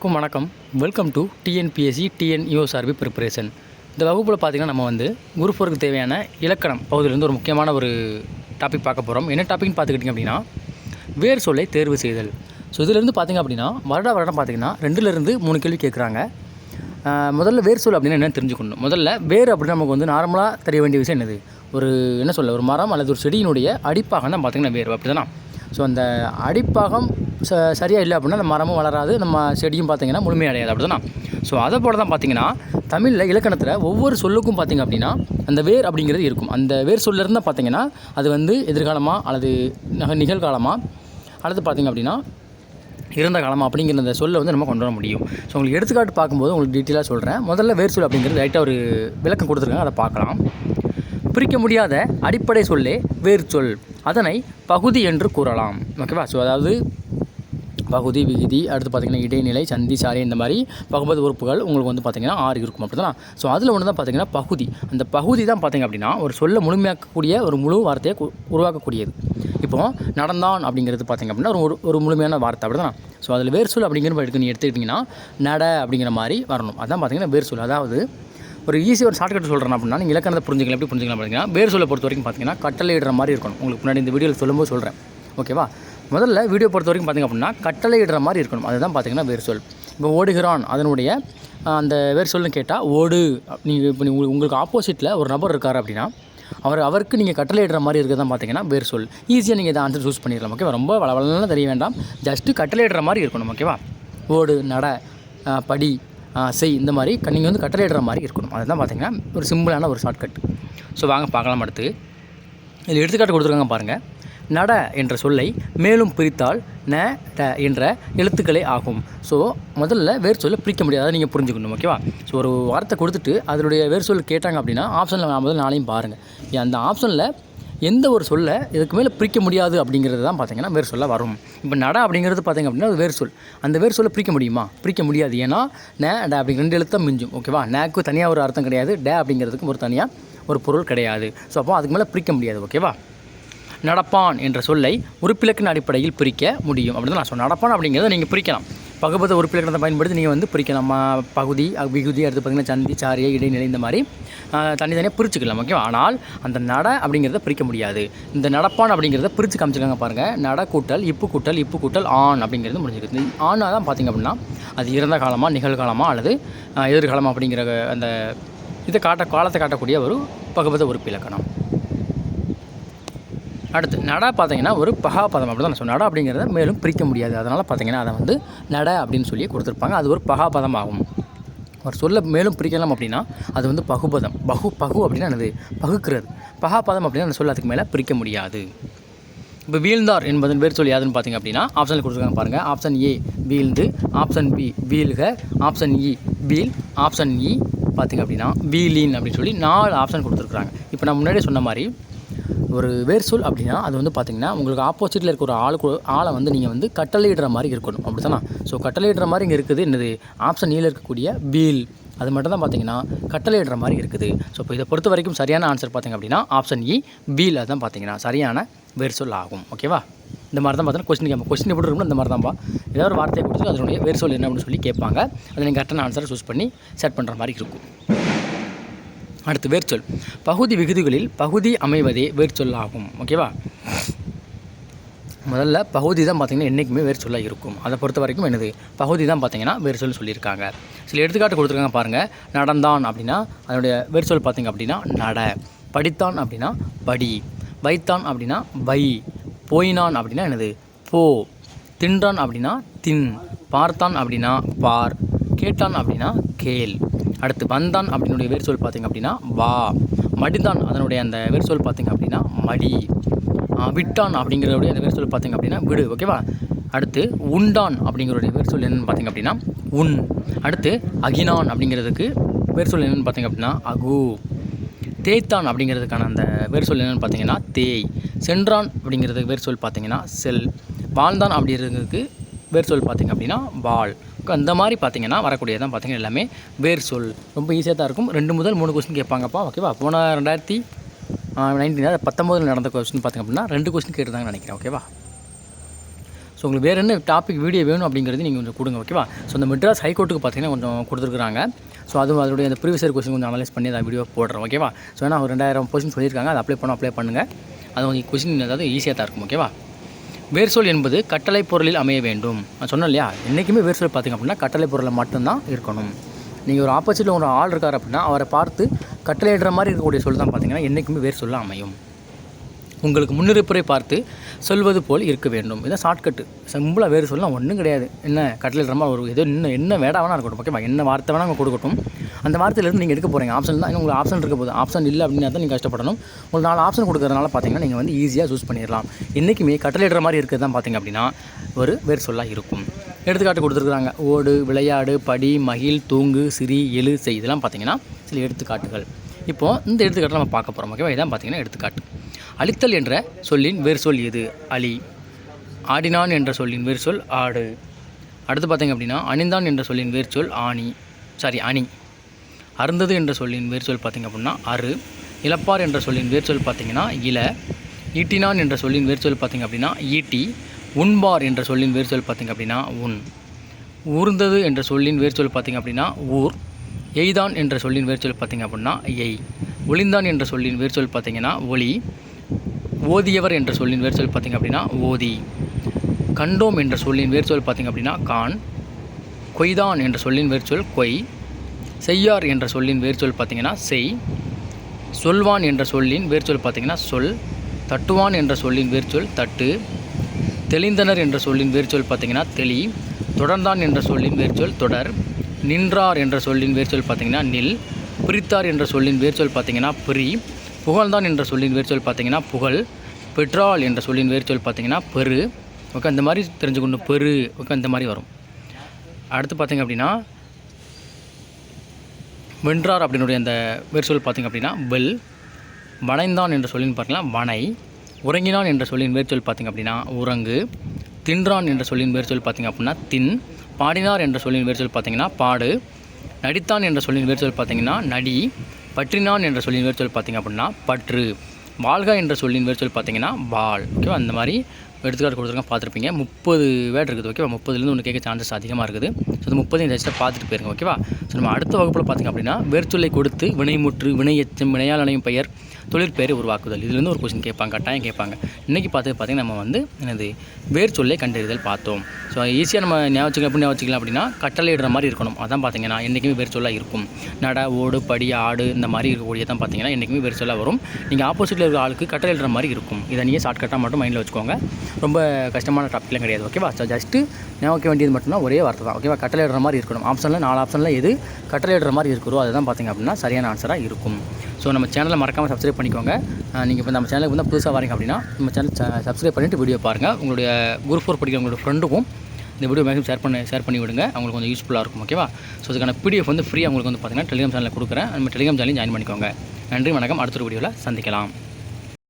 வணக்கம். Welcome to TNPSC TNUSRB preparation. இந்த வகுப்பில் பார்த்திங்கன்னா நம்ம குரூப் 4க்கு தேவையான இலக்கணம் பகுதியிலேருந்து ஒரு முக்கியமான ஒரு டாபிக் பார்க்க போகிறோம். என்ன டாபிக்னு பார்த்துக்கிட்டிங்க அப்படின்னா வேர் சொல்லை தேர்வு செய்தல். ஸோ இதிலேருந்து பார்த்திங்க அப்படின்னா வருடம் பார்த்திங்கன்னா 2லேருந்து 3 கேள்வி கேட்குறாங்க. முதல்ல வேர் சொல் அப்படின்னா என்னென்னு தெரிஞ்சுக்கணும். முதல்ல வேர் அப்படின்னா நமக்கு நார்மலாக தெரிய வேண்டிய விஷயம் என்னது, ஒரு மரம் அல்லது ஒரு செடியினுடைய அடிப்பாகம் தான் பார்த்திங்கன்னா வேர், அப்படி தானே. ஸோ அந்த அடிப்பாகம் சரியாக இல்லை அப்படின்னா அந்த மரமும் வளராது, நம்ம செடியும் பார்த்திங்கன்னா முழுமையடையாது, அப்படி தானே. ஸோ அதை போல தான் பார்த்திங்கன்னா தமிழில் இலக்கணத்தில் ஒவ்வொரு சொல்லுக்கும் பார்த்திங்க அப்படின்னா அந்த வேர் அப்படிங்கிறது இருக்கும். அந்த வேர் சொல்லிருந்து தான் பார்த்திங்கன்னா அது எதிர்காலமாக அல்லது நிகழ்காலமாக அல்லது பார்த்திங்க அப்படின்னா இறந்த காலமாக அப்படிங்கிற அந்த சொல்லை நம்ம கொண்டு வர முடியும். ஸோ உங்களுக்கு எடுத்துக்காட்டு பார்க்கும்போது உங்களுக்கு டீட்டெயிலாக சொல்கிறேன். முதல்ல வேர் சொல் அப்படிங்கிறது லைட்டாக ஒரு விளக்கம் கொடுத்துருக்காங்க, அதை பார்க்கலாம். பிரிக்க முடியாத அடிப்படை சொல்லே வேர் சொல், அதனை பகுதி என்று கூறலாம். ஓகேவா. ஸோ அதாவது பகுதி, விகுதி, அடுத்து பார்த்திங்கன்னா இடைநிலை, சந்தி, சாரி, இந்த மாதிரி பகுபது உறுப்புகள் உங்களுக்கு பார்த்திங்கன்னா 6 இருக்கும், அப்படி தான். ஸோ அதில் ஒன்று தான் பார்த்திங்கன்னா பகுதி. அந்த பகுதி தான் பார்த்திங்க அப்படின்னா ஒரு சொல்லை முழுமையாக்கக்கூடிய ஒரு முழு வார்த்தையை உருவாக்கக்கூடியது. இப்போது நடந்தான் அப்படிங்கிறது பார்த்திங்க அப்படின்னா ஒரு முழுமையான வார்த்தை, அப்படி தான். ஸோ அதில் வேர் சொல் அப்படிங்கிற நீ எடுத்துக்கிட்டிங்கன்னா நட அப்படிங்கிற மாதிரி வரணும். அதுதான் பார்த்திங்கன்னா வேர் சொல். அதாவது ஒரு ஈஸியாக ஒரு ஷார்ட்கட் சொல்கிறேன் அப்படின்னா நீங்கள் இலக்கணத்தை புரிஞ்சுக்கலாம். எப்படி புரிஞ்சுக்கலாம் பார்த்தீங்கன்னா வேர் சொல்லை பொறுத்த வரைக்கும் பார்த்திங்கன்னா கட்டளையிடுற மாதிரி இருக்கணும். உங்களுக்கு முன்னாடி இந்த வீடியோவில் சொல்லும்போது சொல்கிறேன், ஓகேவா. முதல்ல வீடியோ பொறுத்த வரைக்கும் பார்த்திங்க அப்படின்னா கட்டளையிடுற மாதிரி இருக்கணும். அதுதான் பார்த்திங்கன்னா வேர் சொல். இப்போ ஓடுகிறான், அதனுடைய அந்த வேர் சொல்லுன்னு கேட்டால் ஓடு. நீங்கள் இப்போ உங்களுக்கு ஆப்போசிட்டில் ஒரு நபர் இருக்கார் அப்படின்னா அவருக்கு நீங்கள் கட்டளையிடுற மாதிரி இருக்கிறது தான் பார்த்திங்கன்னா வேர் சொல். ஈஸியாக நீங்கள் இதை ஆன்சர் சூஸ் பண்ணிடலாம், ஓகேவா. ரொம்ப வளவலாம் தெரிய வேண்டாம், ஜஸ்ட்டு கட்டளையிடுற மாதிரி இருக்கணும், ஓகேவா. ஓடு, நட, படி, செய், இந்த மாதிரி நீங்கள் கட்டளையிடுற மாதிரி இருக்கணும். அதுதான் பார்த்திங்கன்னா ஒரு சிம்பிளான ஒரு ஷார்ட்கட். ஸோ வாங்க பார்க்கலாம். அடுத்து இதில் எடுத்துக்காட்டு கொடுத்துருக்காங்க பாருங்கள். நட என்ற சொல்லை மேலும் பிரித்தால் ந ட என்ற எழுத்துக்களே ஆகும். ஸோ முதல்ல வேர் சொல்லை பிரிக்க முடியாது, நீங்கள் புரிஞ்சுக்கணும், ஓகேவா. ஸோ ஒரு வார்த்தை கொடுத்துட்டு அதனுடைய வேர் சொல் கேட்டாங்க அப்படின்னா ஆப்ஷனில் முதல்ல நாளையும் பாருங்கள். அந்த ஆப்ஷனில் எந்த ஒரு சொல்லை இதுக்கு மேலே பிரிக்க முடியாது அப்படிங்கிறது தான் பார்த்திங்கன்னா வேர் சொல்ல வரும். இப்போ நட அப்படிங்கிறது பார்த்திங்க அப்படின்னா அது வேர் சொல். அந்த வேர் சொல்லை பிரிக்க முடியுமா? பிரிக்க முடியாது. ஏன்னா ந ட அப்படி 2 எழுத்தான் மிஞ்சும், ஓகேவா. நேக்கு தனியாக ஒரு அர்த்தம் கிடையாது, டே அப்படிங்கிறதுக்கு ஒரு தனியாக ஒரு பொருள் கிடையாது. ஸோ அப்போ அதுக்கு மேலே பிரிக்க முடியாது, ஓகேவா. நடப்பான் என்ற சொல்லை உறுப்பிலக்கண அடிப்படையில் பிரிக்க முடியும், அப்படி தான் நான் சொன்னேன். நடப்பான் அப்படிங்கிறத நீங்கள் பிரிக்கலாம். பகுபத உறுப்பிலக்கணத்தை பயன்படுத்தி நீங்கள் பிரிக்கலாம். பகுதி, விகுதி, அடுத்து பார்த்திங்கன்னா சந்தி, சாரிய, இடைநிலை, இந்த மாதிரி தனித்தனியாக பிரிச்சுக்கலாம், ஓகேவா. ஆனால் அந்த நட அப்படிங்கிறத பிரிக்க முடியாது. இந்த நடப்பான் அப்படிங்கிறத பிரித்து காமிச்சிருக்காங்க பாருங்கள். நட கூட்டல் இப்பு கூட்டல் ஆண் அப்படிங்கிறது முடிஞ்சிருக்கு. ஆணாக தான் பார்த்திங்க அப்படின்னா அது இறந்த காலமாக, நிகழ்காலமாக அல்லது எதிர்காலமாக அப்படிங்கிற அந்த இதை காலத்தை காட்டக்கூடிய ஒரு பகுபத உறுப்பிலக்கணம். அடுத்து நட பார்த்திங்கன்னா ஒரு பகாபதம், அப்படி தான் நான் சொன்னேன். நட அப்படிங்கிறத மேலும் பிரிக்க முடியாது. அதனால் பார்த்திங்கன்னா அதை நட அப்படின்னு சொல்லி கொடுத்துருப்பாங்க. அது ஒரு பகாபதம் ஆகும். ஒரு சொல்ல மேலும் பிரிக்கலாம் அப்படின்னா அது பகுபதம். பகு அப்படின்னா என்னது, பகுக்கிறது. பகாபதம் அப்படின்னா அந்த சொல்ல அதுக்கு மேலே பிரிக்க முடியாது. இப்போ வீழ்ந்தார் என்பதன் பேர் சொல்லி யாதுன்னு பார்த்திங்க அப்படின்னா ஆப்ஷனில் கொடுத்துருக்காங்க பாருங்கள். ஆப்ஷன் ஏ வீழ்ந்து, ஆப்ஷன் பி வீழ்க, ஆப்ஷன் இ வீல், ஆப்ஷன் இ பார்த்திங்க அப்படின்னா வீலின் அப்படின்னு சொல்லி 4 ஆப்ஷன் கொடுத்துருக்குறாங்க. இப்போ நான் முன்னாடியே சொன்ன மாதிரி ஒரு வேர் சொல் அப்படின்னா அது பார்த்திங்கன்னா உங்களுக்கு ஆப்போசிட்டில் இருக்க ஒரு ஆளை நீங்கள் கட்டளையிடுற மாதிரி இருக்கணும், அப்படி தானே. ஸோ கட்டளையிடுற மாதிரி இங்கே இருக்குது என்னது, ஆப்ஷன் ஈல இருக்கக்கூடிய வீல், அது மட்டும் தான் பார்த்திங்கன்னா கட்டளையிடுற மாதிரி இருக்குது. ஸோ இப்போ இதை பொறுத்த வரைக்கும் சரியான ஆன்சர் பார்த்திங்க அப்படின்னா ஆப்ஷன் இ வீல், அதுதான் பார்த்திங்கன்னா சரியான வேர் சொல் ஆகும், ஓகேவா. இந்த மாதிரி தான் பார்த்தீங்கன்னா கொஸ்டின் எப்படி இருக்கும்னா இந்த மாதிரி தான்ப்பா. ஏதாவது ஒரு வார்த்தையை கொடுத்து அதனுடைய வேர் சொல் என்ன அப்படின்னு சொல்லி கேட்பாங்க. அதை நீங்கள் கரெக்டான ஆன்சரை சூஸ் பண்ணி செட் பண்ணுற மாதிரி இருக்கும். அடுத்து வேர்ச்சொல். பகுதி விகுதிகளில் பகுதி அமைவதே வேர்ச்சொல் ஆகும், ஓகேவா. முதல்ல பகுதி தான் பார்த்திங்கன்னா என்றைக்குமே வேர்ச்சொல்லாக இருக்கும். அதை பொறுத்த வரைக்கும் என்னது, பகுதி தான் பார்த்திங்கன்னா வேர்ச்சொல் சொல்லியிருக்காங்க. சில எடுத்துக்காட்டு கொடுத்துருக்காங்க பாருங்கள். நடந்தான் அப்படின்னா அதனுடைய வேர்ச்சொல் பார்த்திங்க அப்படின்னா நட. படித்தான் அப்படின்னா படி. வைத்தான் அப்படின்னா வை. போயினான் அப்படின்னா என்னது, போ. தின்றான் அப்படின்னா தின். பார்த்தான் அப்படின்னா பார். கேட்டான் அப்படின்னா கேள். அடுத்து வந்தான் அப்படின்னுடைய வேர் சொல் பார்த்திங்க அப்படின்னா வா. மடிந்தான் அதனுடைய அந்த வேர் சொல் பார்த்திங்க அப்படின்னா மடி. விட்டான் அப்படிங்கிறதுடைய அந்த வேர் சொல் பார்த்திங்க அப்படின்னா விடு, ஓகேவா. அடுத்து உண்டான் அப்படிங்கிறடைய வேர் சொல் என்னென்னு பார்த்திங்க அப்படின்னா உன். அடுத்து அகினான் அப்படிங்கிறதுக்கு வேர் சொல் என்னென்னு பார்த்திங்க அப்படின்னா அகு. தேய்த்தான் அப்படிங்கிறதுக்கான அந்த வேர் சொல் என்னென்னு பார்த்திங்கன்னா தேய். சென்றான் அப்படிங்கிறதுக்கு வேர் சொல் பார்த்திங்கன்னா செல். வாழ்ந்தான் அப்படிங்கிறதுக்கு வேர் சொல் பார்த்திங்க அப்படின்னா வாழ். அந்த மாதிரி பார்த்திங்கன்னா வரக்கூடியதான் பார்த்திங்கன்னா எல்லாமே வேர் சொல். ரொம்ப ஈஸியாக தான் இருக்கும். 2 முதல் 3 கொஸ்டின் கேட்பாங்கப்பா, ஓகேவா. போன 2019 நடந்த கொஸ்டின் பார்த்திங்க அப்படின்னா 2 கொஸ்டின் கேட்டுருந்தாங்கன்னு நினைக்கிறேன், ஓகேவா. ஸோ உங்களுக்கு வேறு என்ன டாபிக் வீடியோ வேணும் அப்படிங்கிறது நீங்கள் கொஞ்சம் கொடுங்க, ஓகேவா. ஸோ இந்த மெட்ராஸ் ஹைகோர்ட்டுக்கு பார்த்தீங்கன்னா கொஞ்சம் கொடுத்துருக்குறாங்க. ஸோ அதுவும் அதோடைய அந்த ப்ரீவியஸ் இயர் கொஸ்டின் கொஞ்சம் அனலைஸ் பண்ணி அதை வீடியோ போடுறோம், ஓகேவா. ஸோ ஏன்னா ஒரு 2000 கொஸ்டின் சொல்லியிருக்காங்க, அதை அப்ளை பண்ணுங்கள். அது கொஞ்சம் கொஸ்டின் ஏதாவது ஈஸியாக தான் இருக்கும், ஓகேவா. வேர்சொல் என்பது கட்டளை பொருளில் அமைய வேண்டும். நான் சொன்னேன் இல்லையா, என்றைக்குமே வேர்சொல் பார்த்திங்க அப்படின்னா கட்டளை பொருளில் மட்டும்தான் இருக்கணும். நீங்கள் ஒரு ஆப்போசிட்டில் ஒரு ஆள் இருக்கார் அப்படின்னா அவரை பார்த்து கட்டளையிடுற மாதிரி இருக்கக்கூடிய சொல் தான் பார்த்திங்கன்னா என்றைக்குமே வேர்சொல்லாக அமையும். உங்களுக்கு முன்னிருப்பரை பார்த்து சொல்வது போல் இருக்க வேண்டும். இதான் ஷார்ட்கட்டு. சிம்பிளாக வேறு சொல்லலாம் ஒன்றும் கிடையாது. என்ன கட்டளையிடுற மாதிரி ஒரு ஏதோ என்ன வேடா வேணால் இருக்கட்டும், ஓகேவா. என்ன வார்த்தை வேணால் அவங்க கொடுக்கட்டும். அந்த வார்த்தையிலேருந்து நீங்கள் எடுக்க போகிறீங்க. ஆப்ஷன் தான் உங்களுக்கு ஆப்ஷன் இருக்க போது. ஆப்ஷன் இல்லை அப்படின்னா தான் நீங்கள் கஷ்டப்படணும். உங்களுக்கு 4 ஆப்ஷன் கொடுக்கறதுனால பார்த்தீங்கன்னா நீங்கள் வந்து ஈஸியாக சூஸ் பண்ணிடலாம். என்றைக்குமே கட்டளையிடுற மாதிரி இருக்கிறது தான் பார்த்திங்க அப்படின்னா ஒரு வேறு சொல்லாக இருக்கும். எடுத்துக்காட்டு கொடுத்துருக்குறாங்க. ஓடு, விளையாடு, படி, மகிழ், தூங்கு, சிரி, எழு, செய். இதெல்லாம் பார்த்திங்கன்னா சில எடுத்துக்காட்டுகள். இப்போது இந்த எடுத்துக்காட்டை நம்ம பார்க்க போகிறோம், ஓகேவா. இதான் பார்த்திங்கன்னா எடுத்துக்காட்டு. அழித்தல் என்ற சொல்லின் வேறு சொல் எது? அலி. ஆடினான் என்ற சொல்லின் வேறு சொல் ஆடு. அடுத்து பார்த்திங்க அப்படின்னா அணிந்தான் என்ற சொல்லின் வேறு சொல் அணி. அருந்தது என்ற சொல்லின் வேறு சொல் பார்த்திங்க அப்படின்னா அரு. இழப்பார் என்ற சொல்லின் வேறு சொல் பார்த்திங்கன்னா இல. ஈட்டினான் என்ற சொல்லின் வேறு சொல் பார்த்திங்க அப்படின்னா ஈட்டி. உண்பார் என்ற சொல்லின் வேறு சொல் பார்த்திங்க அப்படின்னா உன். ஊர்ந்தது என்ற சொல்லின் வேறு சொல் பார்த்திங்க அப்படின்னா ஊர். எய்தான் என்ற சொல்லின் வேறு சொல் பார்த்திங்க அப்படின்னா எய். ஒளிந்தான் என்ற சொல்லின் வேறு சொல் பார்த்திங்கன்னா ஒளி. ஓதியவர் என்ற சொல்லின் வேறு சொல் பார்த்திங்க அப்படின்னா ஓதி. கண்டோம் என்ற சொல்லின் வேறு சொல் பார்த்திங்க அப்படின்னா கான். கொய்தான் என்ற சொல்லின் வேறு சொல் கொய். செய்யார் என்ற சொல்லின் வேறு சொல் பார்த்திங்கன்னா செய். சொல்வான் என்ற சொல்லின் வேறு சொல் பார்த்திங்கன்னா சொல். தட்டுவான் என்ற சொல்லின் வேறு சொல் தட்டு. தெளிந்தனர் என்ற சொல்லின் வேறு சொல் பார்த்திங்கன்னா தெளி. தொடர்ந்தான் என்ற சொல்லின் வேறு சொல் தொடர். நின்றார் என்ற சொல்லின் வேறு சொல் பார்த்திங்கன்னா நில். பிரித்தார் என்ற சொல்லின் வேறு சொல் பார்த்திங்கன்னா பிரி. புகழ்ந்தான் என்ற சொல்லின் வேறு சொல் பார்த்திங்கன்னா புகழ். பெற்றாள் என்ற சொல்லின் வேறு சொல் பார்த்திங்கன்னா பெரு. ஓகே, அந்த மாதிரி தெரிஞ்சுக்கணும். பெரு, ஓகே, அந்த மாதிரி வரும். அடுத்து பார்த்திங்க அப்படின்னா வென்றார் அப்படின்னுடைய அந்த வேறு சொல் பார்த்திங்க அப்படின்னா வெல். வனைந்தான் என்ற சொல்லின் பார்த்திங்கன்னா வனை. உறங்கினான் என்ற சொல்லின் வேறு சொல் பார்த்திங்க அப்படின்னா உறங்கு. தின்றான் என்ற சொல்லின் வேறு சொல் பார்த்திங்க அப்படின்னா தின். பாடினார் என்ற சொல்லின் வேறு சொல் பார்த்திங்கன்னா பாடு. நடித்தான் என்ற சொல்லின் வேறு சொல் பார்த்திங்கன்னா நடி. பற்றினான் என்ற சொல்லின் வேறு சொல் பார்த்திங்க அப்படின்னா பற்று. வாழ்க என்ற சொல்லின் வேறு சொல் பார்த்திங்கன்னா வாள். ஓகேவா, அந்த மாதிரி எடுத்துக்காட்டு கொடுத்துருங்க, பார்த்துருப்பீங்க. 30 வேர்டு இருக்குது, ஓகேவா. 30லேருந்து ஒன்று கேட்க சான்சஸ் அதிகமாக இருக்குது. ஸோ அந்த 30 ஜஸ்ட்டாக பார்த்துட்டு போயிருங்க, ஓகேவா. ஸோ நம்ம அடுத்த வகுப்பில் பார்த்திங்க அப்படின்னா வேர்ச்சொல்லை கொடுத்து வினைமுற்று, வினையச்சம், வினையால் அணையும் பெயர், தொழிற்பெயரை உருவாக்குதல், இதுலேருந்து ஒரு கொஸ்டின் கேட்பாங்க, கட்டாயம் கேட்பாங்க. இன்றைக்கி பார்த்திங்கன்னா நம்ம வந்து என்னது வேர்ச்சொல்லை கண்டறிதல் பார்த்தோம். ஸோ ஈஸியாக நம்ம ஞாபகம் வச்சுக்கலாம் அப்படின்னா கட்டளையிடுற மாதிரி இருக்கணும். அதான் பார்த்திங்கன்னா என்றைக்குமே வேர்ச்சொல்லாக இருக்கும். நட, ஓடு, படி, ஆடு இந்த மாதிரி இருக்கக்கூடிய தான் பார்த்திங்கன்னா என்றைக்குமே வேர்ச்சொல்லாக வரும். நீங்கள் ஆப்போசிட்டில் இருக்கிற ஆளுக்கு கட்டளையிடுற மாதிரி இருக்கும். இதை நீங்கள் ஷார்ட்கட்டாக மட்டும் மைண்டில் வச்சுக்கோங்க. ரொம்ப கஷ்டமான டாப்பிக்லாம் கிடையாது, ஓகேவா. ஸோ ஜஸ்ட்டு ஞாபகம் வேண்டியது மட்டும்தான் ஒரே வார்த்தை தான், ஓகேவா. கட்டளையிடுற மாதிரி இருக்கணும். ஆப்ஷனில் 4 ஆப்ஷனில் எது கட்டளையிடுற மாதிரி இருக்கிறோ அதுதான் பார்த்திங்க அப்படின்னா சரியான ஆன்சராக இருக்கும். ஸோ நம்ம சேனலை மறக்காமல் சப்ஸ்கிரைப் பண்ணிக்கோங்க. நீங்கள் இப்போ நம்ம சேனலுக்கு வந்து புதுசாக வரீங்க அப்படின்னா நம்ம சேனல் சப்ஸ்கிரைப் பண்ணிவிட்டு வீடியோ பாருங்கள். உங்களுடைய குரூப் 4 படிக்கிற உங்களோட ஃப்ரெண்டுக்கும் இந்த வீடியோ மேக்ஸிமம் ஷேர் பண்ணி விடுங்க. அவங்களுக்கு கொஞ்சம் யூஸ்ஃபுல்லாக இருக்கும், ஓகேவா. ஸோ அதுக்கான பிடிஎஃப் வந்து ஃப்ரீயாக உங்களுக்கு வந்து பார்த்திங்கன்னா டெலிகிராம் சேனலில் கொடுக்குறேன். நம்ம டெலிகிராம் சேனலையும் ஜாயின் பண்ணிக்கோங்க. நன்றி, வணக்கம். அடுத்த வீடியோவில் சந்திக்கலாம்.